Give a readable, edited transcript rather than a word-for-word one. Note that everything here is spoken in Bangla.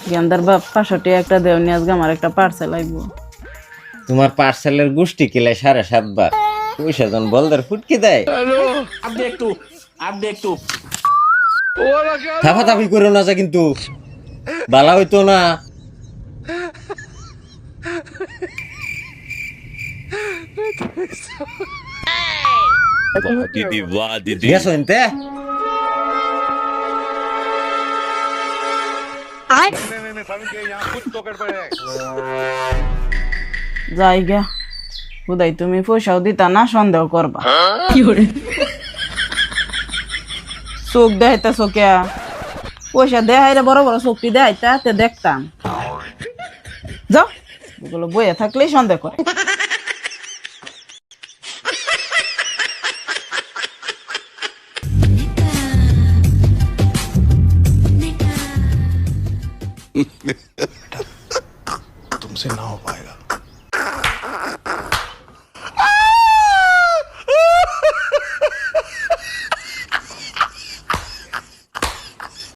গেন্দার বাপ 500 টাকা একটা দেওনি, আজকে আমার একটা পার্সেল আইব। তোমার পার্সেলের গোষ্ঠী কিলে 7.5 বার পয়সা জন বলদের ফুটকি দেয়। থাপা থাপি করো না যা, কিন্তু বালা হইতো না। दीदी वाह दीदी গেছো এনতে যাই গা, হুদাই তুমি পয়সাও দিতা না, সন্দেহ করবা। চোখ দেখাইতা চোখে, পয়সা দেখাইলে বড় বড় চোখটি দেখাইতা, তে দেখতাম। যাও, এগুলো বইয়ে থাকলেই সন্দেহ করে। तुमसे ना हो पाएगा।